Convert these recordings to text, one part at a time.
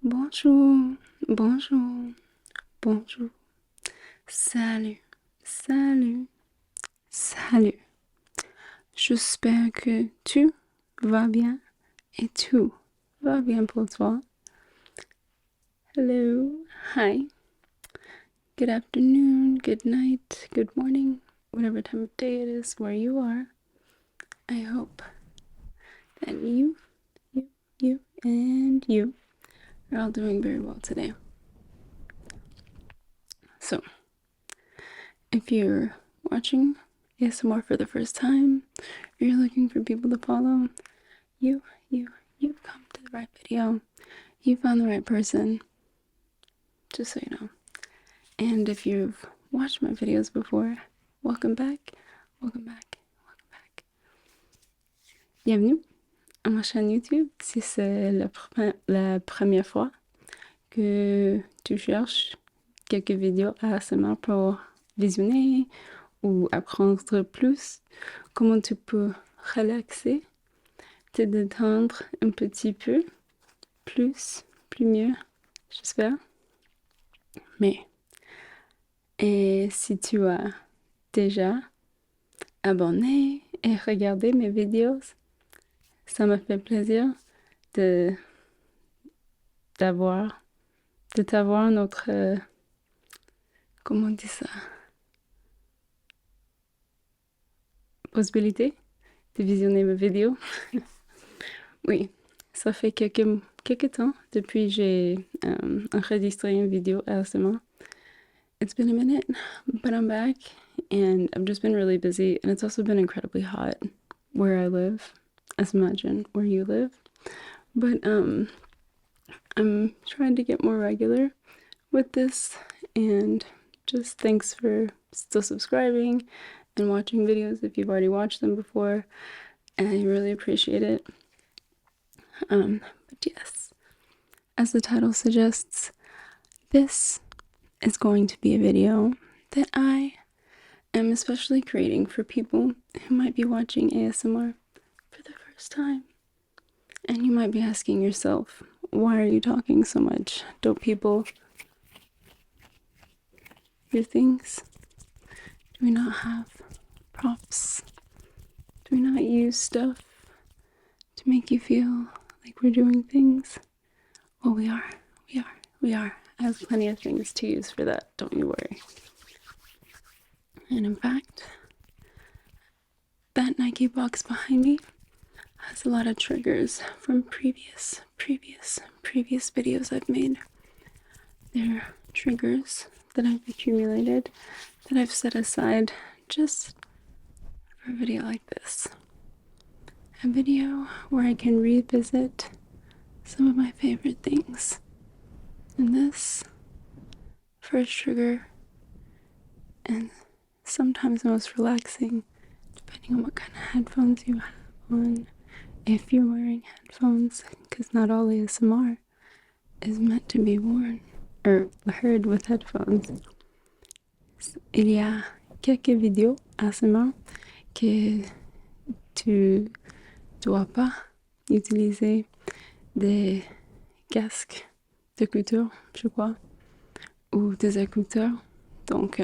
Bonjour, bonjour, bonjour. Salut, salut, salut. J'espère que tu vas bien et tout va bien pour toi. Hello, hi, good afternoon, good night, good morning, whatever time of day it is where you are. I hope that you, and you are all doing very well today. So, if you're watching ASMR for the first time, or you're looking for people to follow, you've come to the right video. You found the right person, just so you know. And if you've watched my videos before, welcome back, welcome back, welcome back. Bienvenue à ma chaîne YouTube. Si c'est la première fois que tu cherches quelques vidéos ASMR pour visionner ou apprendre plus comment tu peux relaxer, te détendre un petit peu, plus mieux, j'espère. Mais, et si tu as déjà abonné et regardé mes vidéos, ça me fait plaisir de t'avoir notre, comment on dit ça, possibilité de visionner mes vidéos. Oui, ça fait quelques temps depuis j'ai enregistré une vidéo ASMR. It's been a minute, but I'm back and I've just been really busy, and it's also been incredibly hot where I live, as imagine where you live. But I'm trying to get more regular with this, and just thanks for still subscribing and watching videos if you've already watched them before. And I really appreciate it. But yes, as the title suggests, this is going to be a video that I am especially creating for people who might be watching ASMR for the first time. And you might be asking yourself, why are you talking so much? Don't people hear things? Do we not have props? Do we not use stuff to make you feel like we're doing things? Well, we are. I have plenty of things to use for that, don't you worry. And in fact, that Nike box behind me has a lot of triggers from previous videos I've made. They're triggers that I've accumulated, that I've set aside just for a video like this. A video where I can revisit some of my favorite things. And this first trigger, and sometimes the most relaxing, depending on what kind of headphones you have on, if you're wearing headphones, because not all ASMR is meant to be worn or heard with headphones. Il y a quelques vidéos ASMR que tu dois pas utiliser des casques d'écouteurs, je crois, ou des écouteurs. Donc,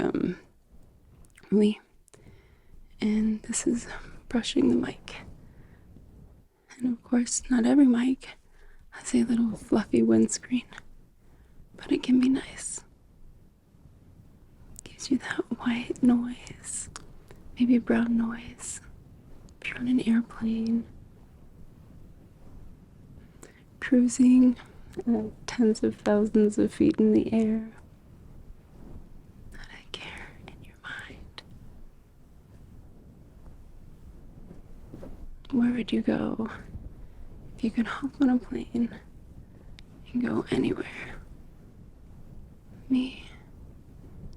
oui. And this is brushing the mic. And of course, not every mic has a little fluffy windscreen, but it can be nice. Gives you that white noise, maybe brown noise, if you're on an airplane, cruising tens of thousands of feet in the air. Not a care in your mind. Where would you go if you could hop on a plane and go anywhere? Me,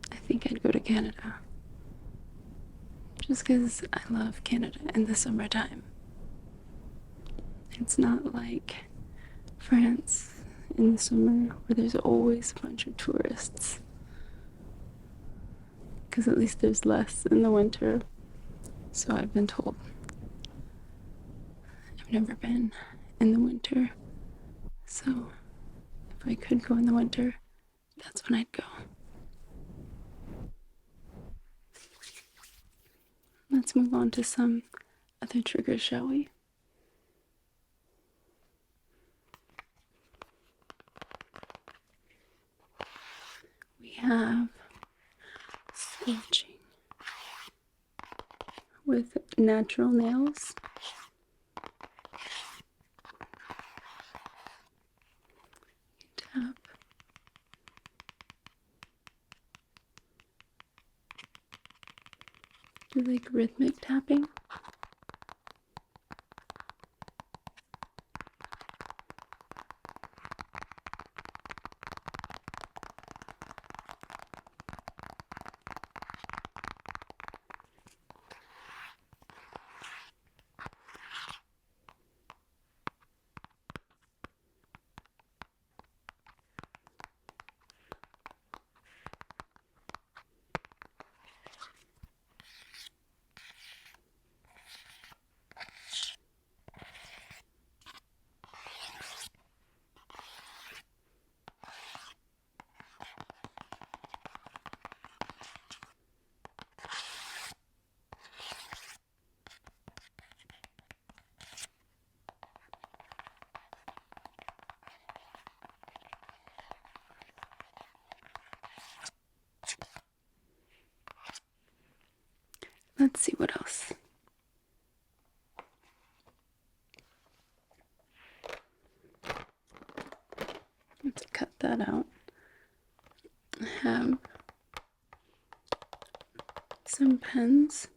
I think I'd go to Canada. Just because I love Canada in the summertime. It's not like France in the summer where there's always a bunch of tourists. Because at least there's less in the winter, so I've been told. I've never been in the winter, so if if I could go in the winter, that's when I'd go. Let's move on to some other triggers, shall we? We have sketching with natural nails. Tap. Do like rhythmic tapping. Let's see what else. Let's cut that out. I have some pens.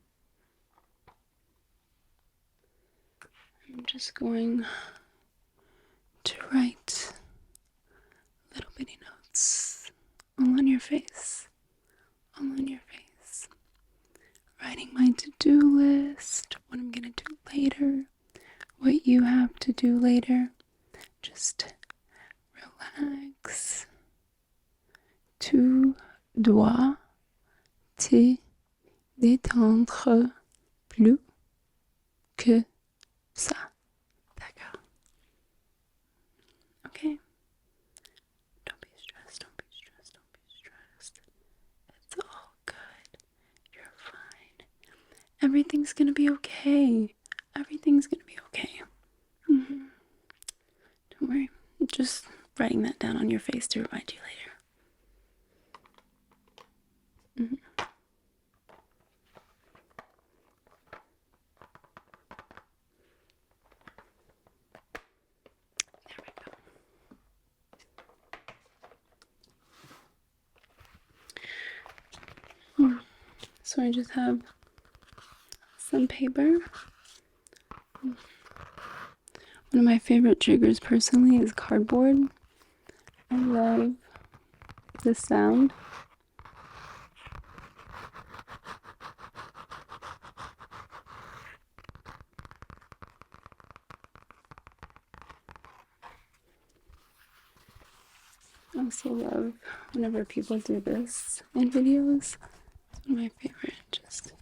I'm just going to write little bitty notes all on your face. All on your face. Writing my to-do list, what I'm gonna do later, what you have to do later. Just relax. Tu dois te détendre plus que ça. D'accord. Okay? Don't be stressed, don't be stressed, don't be stressed. It's all good. You're fine. Everything's gonna be okay. Everything's gonna be okay. Don't worry. I'm just writing that down on your face to remind you later. There we go. So I just have some paper. One of my favorite triggers personally is cardboard. I love the sound. I also love whenever people do this in videos. It's one of my favorite. Just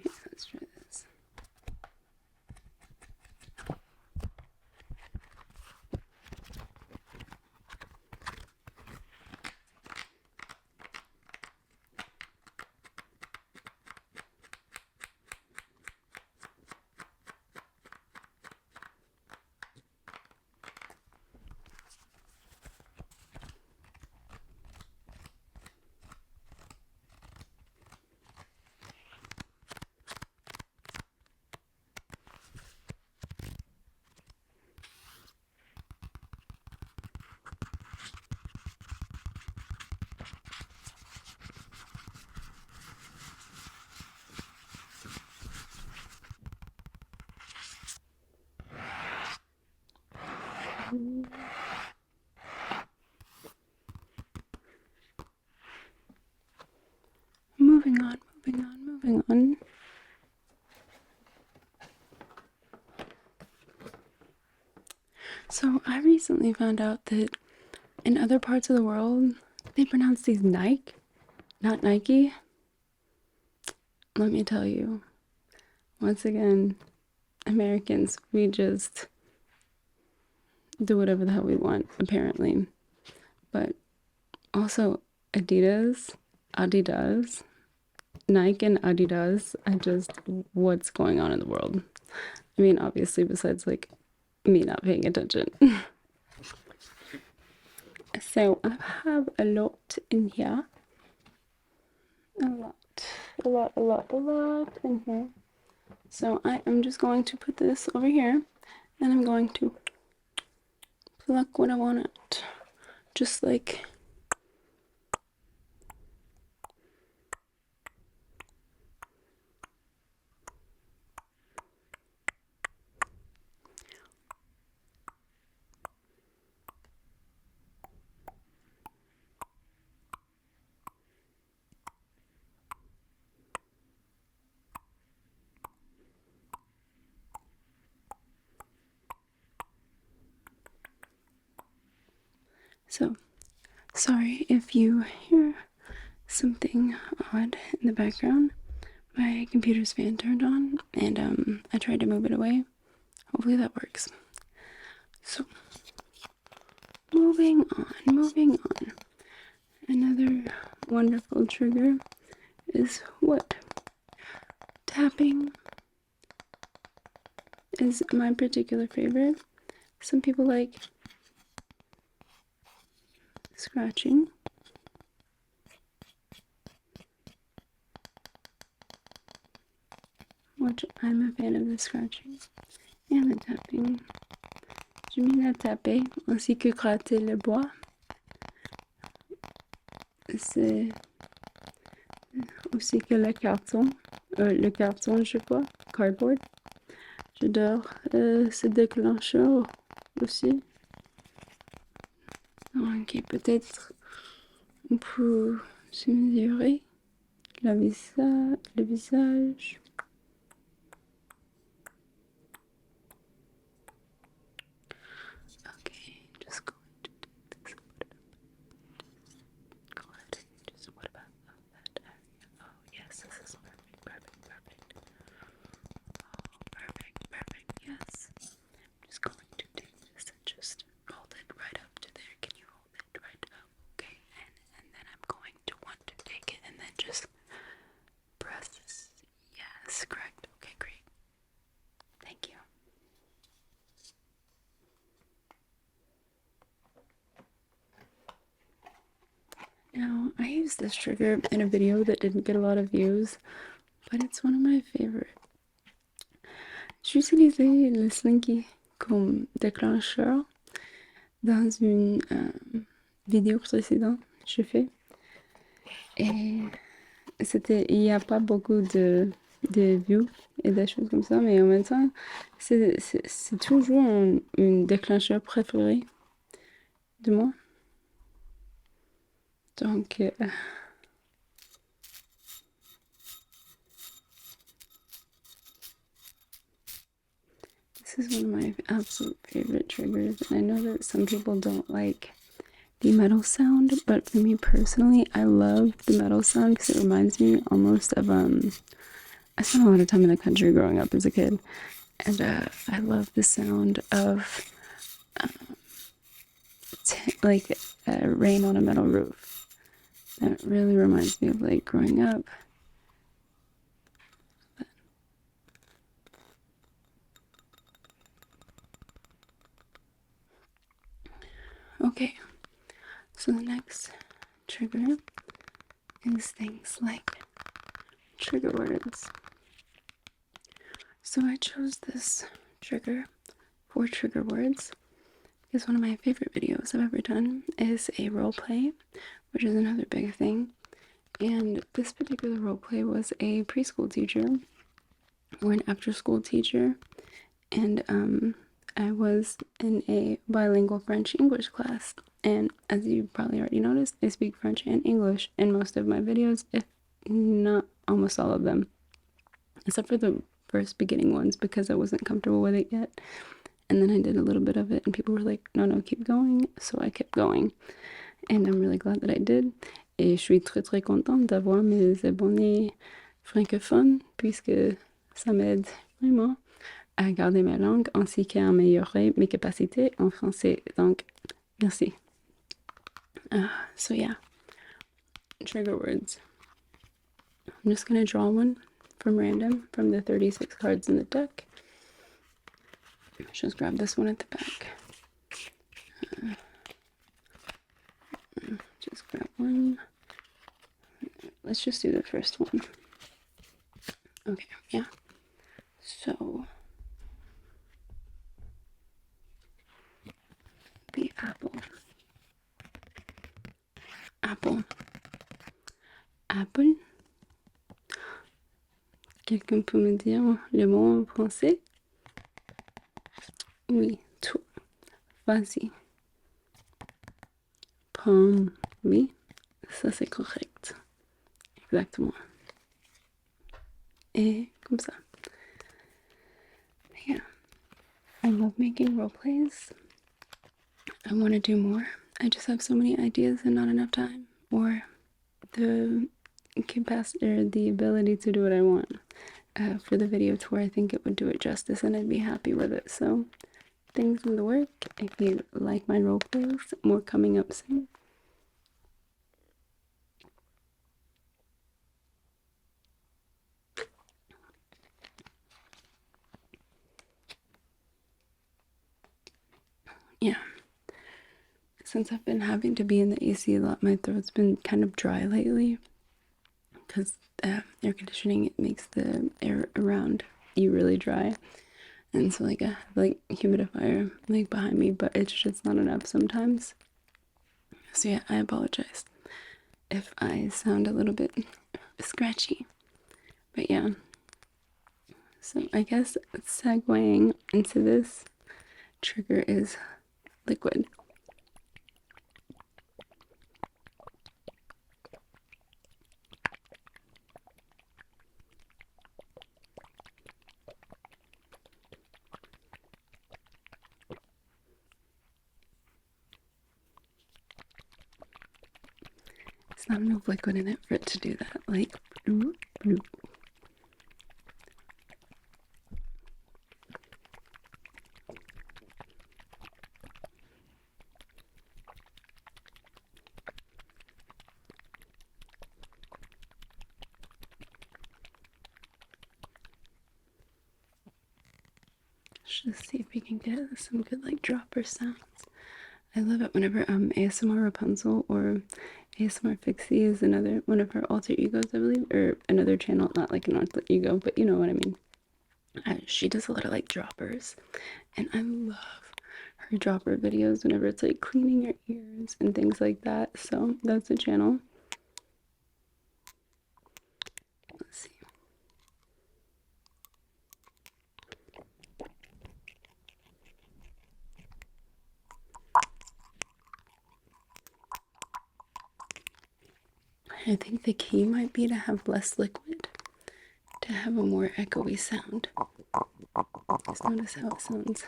yeah, let's try this. Moving on. So I recently found out that in other parts of the world, they pronounce these Nike, not Nike. Let me tell you, once again, Americans, we just do whatever the hell we want, apparently. But also, Adidas, Nike and Adidas, what's going on in the world? I mean, obviously, besides like me not paying attention. So I have a lot in here. A lot in here. So I am just going to put this over here and I'm going to pluck what I want out. Just like so. Sorry if you hear something odd in the background. My computer's fan turned on and I tried to move it away. Hopefully that works. So moving on. Another wonderful trigger is what? Tapping is my particular favorite. Some people like scratching. Which I'm a fan of the scratching and the tapping. J'aime bien taper ainsi que gratter le bois. C'est aussi que le carton, je crois, cardboard. J'adore ce déclencheur aussi. Ok, peut-être on peut se mesurer le visage. Okay, just going to take this and put it up. Go ahead and just, what about that area? Oh, yes, this is perfect. Oh, perfect, yes. I'm just going to take this and just hold it right up to there. Can you hold it right up? Okay, and then I'm going to want to take it and then just press this. Yes, correct. Okay, great. Thank you. Now, I used this trigger in a video that didn't get a lot of views, but it's one of my favorite. J'utilisais le Slinky comme déclencheur dans une vidéo précédente que j'ai fait. Et il n'y a pas beaucoup de views et des choses comme ça, mais en même temps, c'est toujours un déclencheur préféré de moi. Donc, this is one of my absolute favorite triggers, and I know that some people don't like the metal sound, but for me personally, I love the metal sound because it reminds me almost of I spent a lot of time in the country growing up as a kid, and I love the sound of rain on a metal roof. That really reminds me of like growing up. Okay, so the next trigger is things like trigger words. So I chose this trigger for trigger words because one of my favorite videos I've ever done is a role play, which is another big thing. And this particular role play was a preschool teacher or an after school teacher, and I was in a bilingual French-English class, and as you probably already noticed, I speak French and English in most of my videos, if not almost all of them, except for the first beginning ones because I wasn't comfortable with it yet. And then I did a little bit of it and people were like, no, keep going. So I kept going. And I'm really glad that I did. Et je suis très contente d'avoir mes abonnés francophones puisque Ça m'aide vraiment à garder ma langue ainsi qu'à améliorer mes capacités en français. Donc, merci. So yeah, trigger words. I'm just gonna draw one from random from the 36 cards in the deck. Just grab this one at the back. Just grab one. Let's just do the first one. Okay, yeah. So, the apple. Apple. Apple. Quelqu'un peut me dire le mot en français? Oui, tout. Vas-y. Pomme. Oui, ça c'est correct. Exactement. Et comme ça. Yeah. I love making role plays. I want to do more. I just have so many ideas and not enough time or the capacity or the ability to do what I want. For the video tour, I think it would do it justice and I'd be happy with it. So, things in the work. If you like my role plays, more coming up soon. Yeah. Since I've been having to be in the AC a lot, my throat's been kind of dry lately because air conditioning, it makes the air around you really dry. And so like I have like humidifier like behind me, but it's just not enough sometimes. So yeah, I apologize if I sound a little bit scratchy. But yeah. So I guess segueing into this trigger is liquid. It's not enough liquid in it for it to do that. Like, bloop, bloop. Let's just see if we can get some good like dropper sounds. I love it whenever ASMR Rapunzel or ASMR Fixie is another one of her alter egos, I believe, or another channel, not like an alter ego, but you know what I mean. She does a lot of like droppers, and I love her dropper videos whenever it's like cleaning your ears and things like that. So that's a channel. Let's see. I think the key might be to have less liquid, to have a more echoey sound. Just notice how it sounds.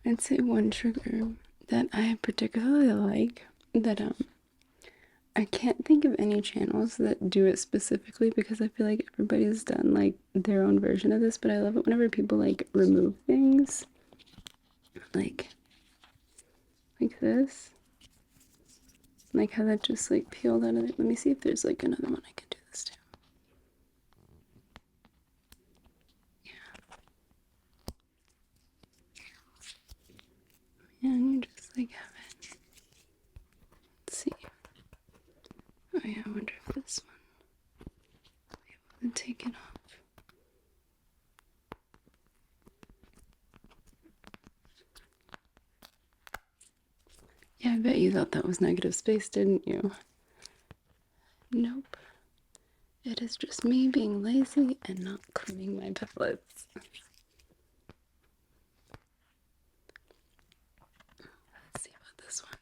I'd say one trigger that I particularly like that I can't think of any channels that do it specifically because I feel like everybody's done like their own version of this, but I love it whenever people like remove things like this. Like how that just like peeled out of it. Let me see if there's like another one I can do this to. Yeah. And you just like have it. Let's see. Oh yeah, I wonder if this one will be able to take it off. Yeah, I bet you thought that was negative space, didn't you? Nope. It is just me being lazy and not cleaning my pallets. Let's see about this one.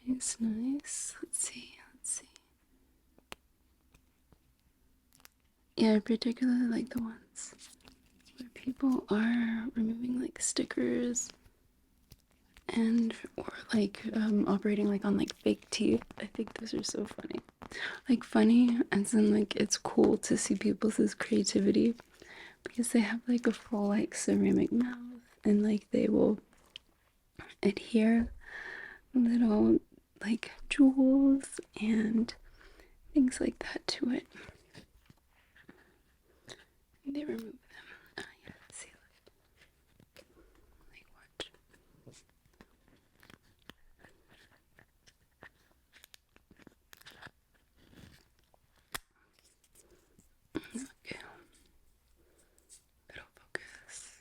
Nice, nice. Let's see. Yeah, I particularly like the ones where people are removing like stickers and or like operating like on like fake teeth. I think those are so funny. Like funny as in like it's cool to see people's creativity because they have like a full like ceramic mouth and like they will adhere little like jewels and things like that to it. They remove them. Oh yeah, see, like watch. Okay, better focus.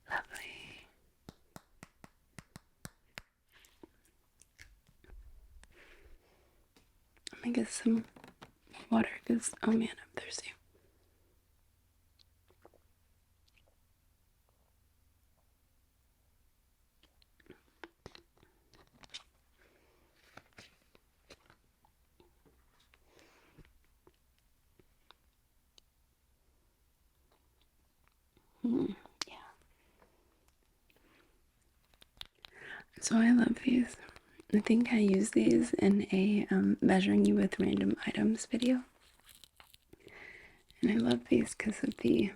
Lovely. I'm gonna get some water because, oh man, I'm thirsty. Yeah. So I love these. I think I use these in a measuring you with random items video. And I love these because of the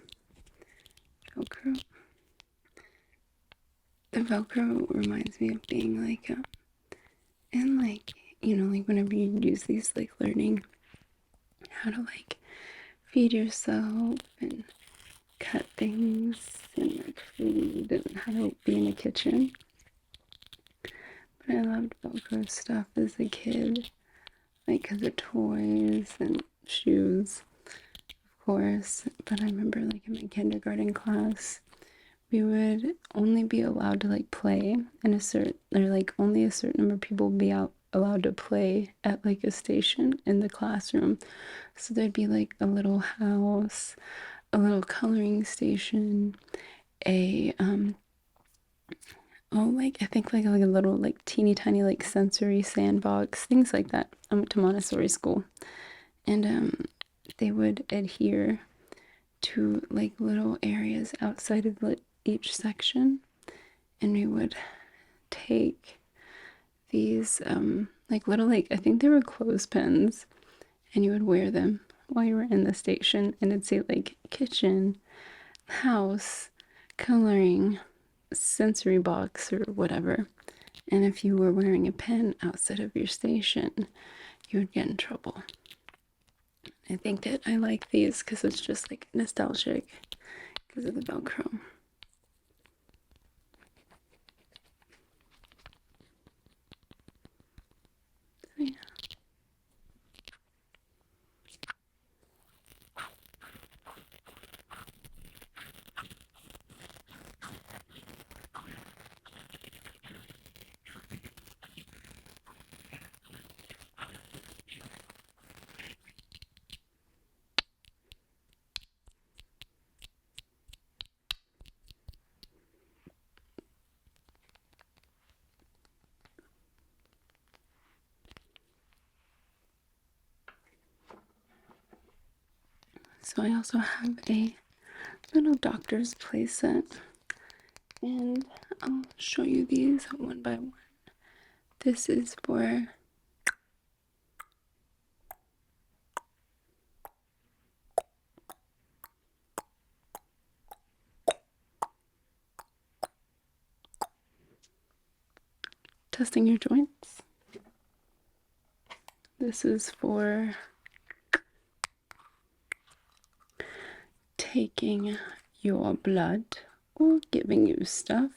Velcro. The Velcro reminds me of being like, and like, you know, like whenever you use these, like learning how to like feed yourself and cut things and like food and how to be in the kitchen. But I loved Velcro stuff as a kid, like because of toys and shoes, of course. But I remember like in my kindergarten class, we would only be allowed to like play in a certain, or like only a certain number of people would be allowed to play at like a station in the classroom. So there'd be like a little house, a little coloring station, a oh, like I think like a little like teeny tiny like sensory sandbox, things like that. I went to Montessori school, and they would adhere to like little areas outside of each section, and we would take these like little like I think they were clothespins, and you would wear them while you were in the station, and it'd say like kitchen, house, coloring, sensory box, or whatever. And if you were wearing a pen outside of your station, you would get in trouble. I think that I like these because it's just like nostalgic because of the Velcro. So, yeah. So I also have a little doctor's playset, and I'll show you these one by one. This is for testing your joints. This is for taking your blood or giving you stuff.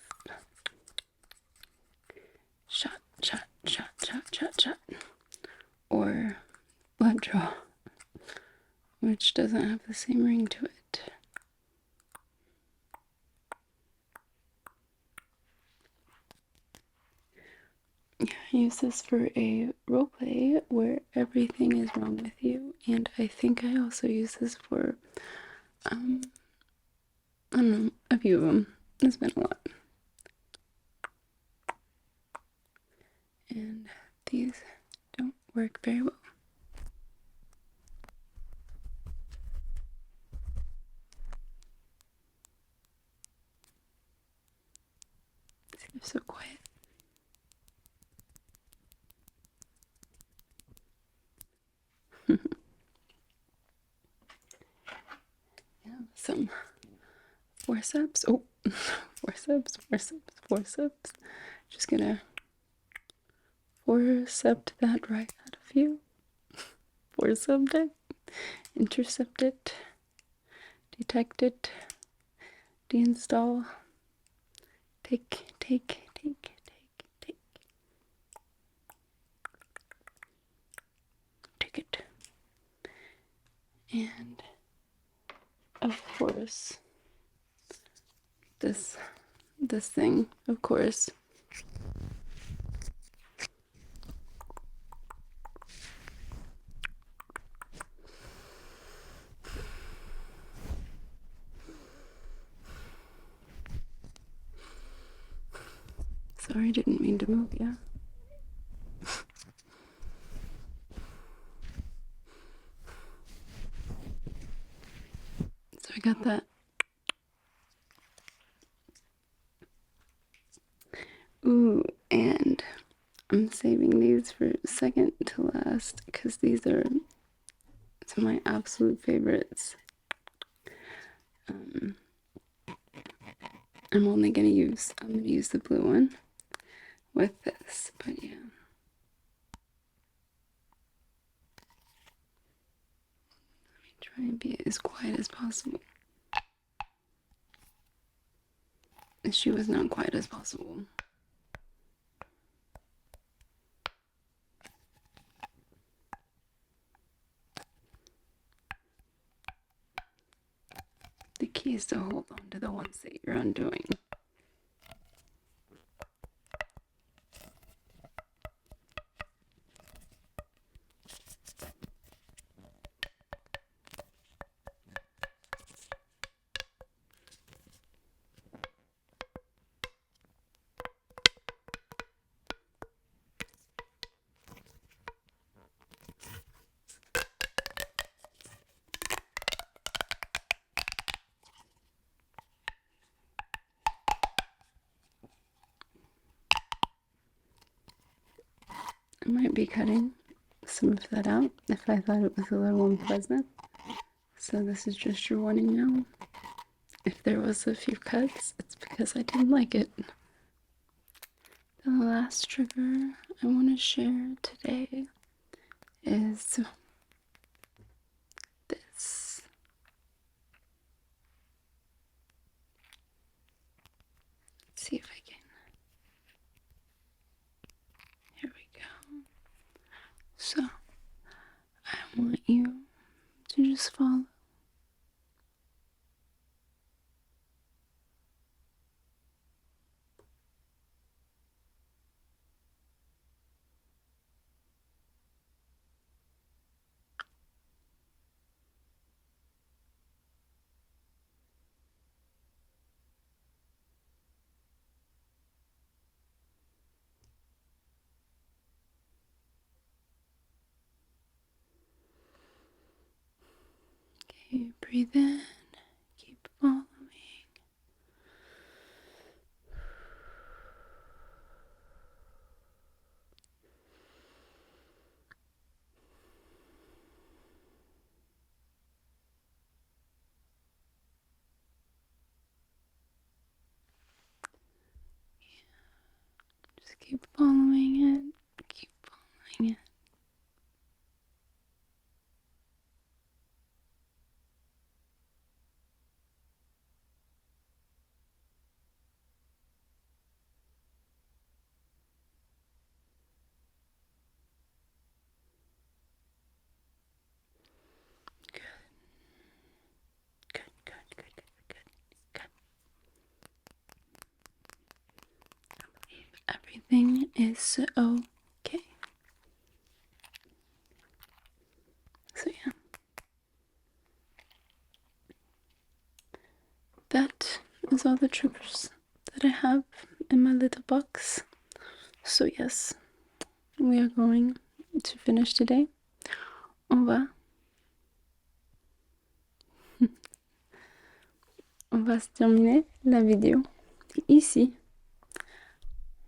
Shot, shot, shot, shot, shot, shot. Or blood draw. which doesn't have the same ring to it. Yeah, I use this for a roleplay where everything is wrong with you, and I think I also use this for, I don't know, a few of them. There's been a lot. And these don't work very well. They're so quiet. Yeah, some forceps. Oh, forceps. Just gonna forcept that right out of you. Forcept it, intercept it, detect it, deinstall, take it. And of course, this thing, of course. Sorry, didn't mean to move you. So I got that. Ooh, and I'm saving these for second to last because these are some of my absolute favorites. I'm gonna use the blue one with this, but yeah. Let me try and be as quiet as possible. She was not quiet as possible. The key is to hold on to the ones that you're undoing. I might be cutting some of that out if I thought it was a little unpleasant. So this is just your warning now. If there was a few cuts, it's because I didn't like it. The last trigger I want to share today is this. Let's see if I can. Here we go. So, I want you to just follow. Okay, breathe in, keep following. Just keep following it, keep following it. Good. is okay. So yeah, that is all the triggers that I have in my little box. So yes, we are going to finish today. On va se terminer la vidéo ici.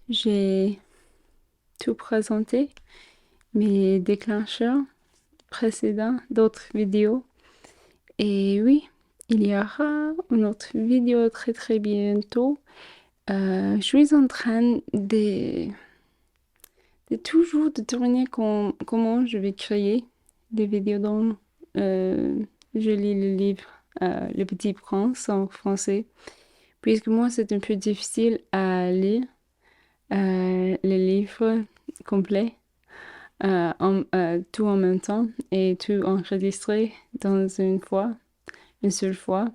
J'ai tout présenté, mes déclencheurs précédents d'autres vidéos. Et oui, il y aura une autre vidéo très très bientôt. Je suis en train de toujours de tourner comment je vais créer des vidéos dont je lis le livre Le Petit Prince en français. Puisque moi, c'est un peu difficile à lire le livre complet, tout en même temps et tout enregistré dans une seule fois.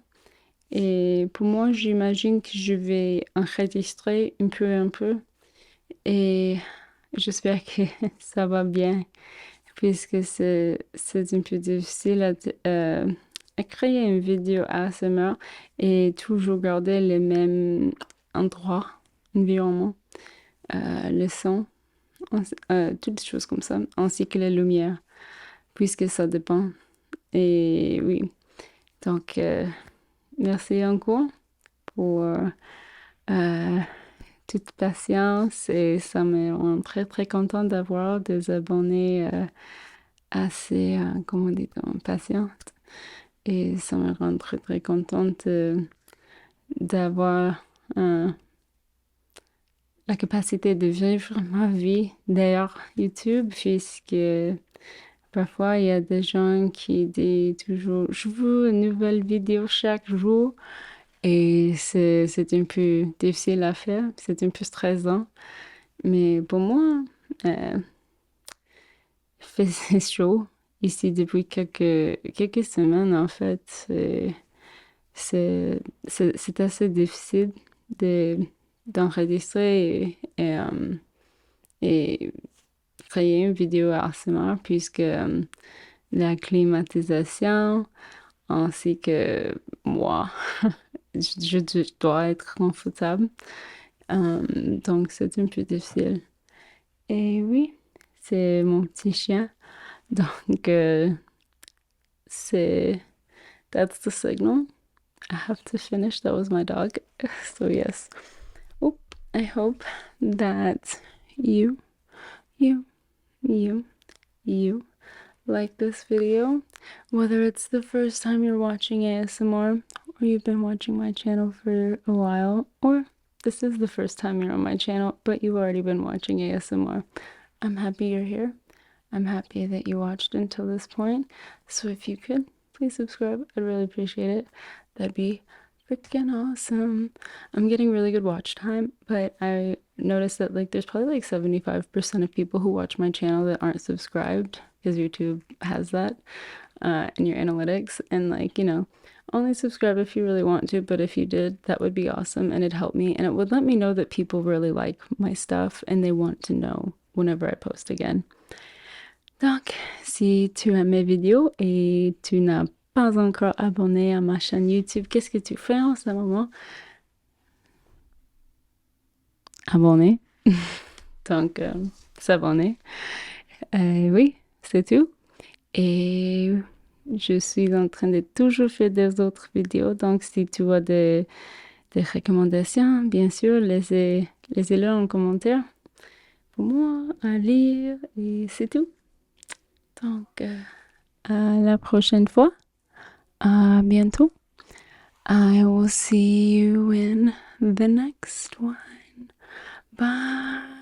Et pour moi, j'imagine que je vais enregistrer un peu. Et j'espère que ça va bien, puisque c'est un peu difficile à créer une vidéo ASMR et toujours garder les mêmes endroits, environnement, le son, toutes les choses comme ça, ainsi que la lumière, puisque ça dépend. Et oui, donc merci encore pour toute patience et ça me rend très très contente d'avoir des abonnés assez, comment dit-on, patientes. Et ça me rend très très contente d'avoir la capacité de vivre ma vie derrière YouTube, puisque parfois il y a des gens qui disent toujours je veux une nouvelle vidéo chaque jour et c'est un peu difficile à faire, c'est un peu stressant. Mais pour moi, il fait chaud ici depuis quelques semaines en fait. C'est assez difficile d'enregistrer et créer une vidéo ASMR puisque la climatisation ainsi que moi, je dois être confortable. Donc c'est un peu difficile. Et oui, c'est mon petit chien. Donc that's the signal. I have to finish. That was my dog. So yes. Oop, I hope that you like this video. Whether it's the first time you're watching ASMR or you've been watching my channel for a while, or this is the first time you're on my channel, but you've already been watching ASMR. I'm happy you're here. I'm happy that you watched until this point. So if you could, please subscribe. I'd really appreciate it. That'd be freaking awesome. I'm getting really good watch time, but I noticed that like there's probably like 75% of people who watch my channel that aren't subscribed because YouTube has that in your analytics. And like, you know, only subscribe if you really want to, but if you did, that would be awesome and it'd help me and it would let me know that people really like my stuff and they want to know whenever I post again. Donc, si tu aimes mes vidéos et tu n'as pas encore abonné à ma chaîne YouTube, qu'est-ce que tu fais en ce moment? Abonner. Donc, s'abonner. Oui, c'est tout. Et je suis en train de toujours faire des autres vidéos. Donc, si tu as des recommandations, bien sûr, laissez-les en commentaire pour moi à lire. Et c'est tout. Donc, à la prochaine fois. À bientôt. I will see you in the next one. Bye.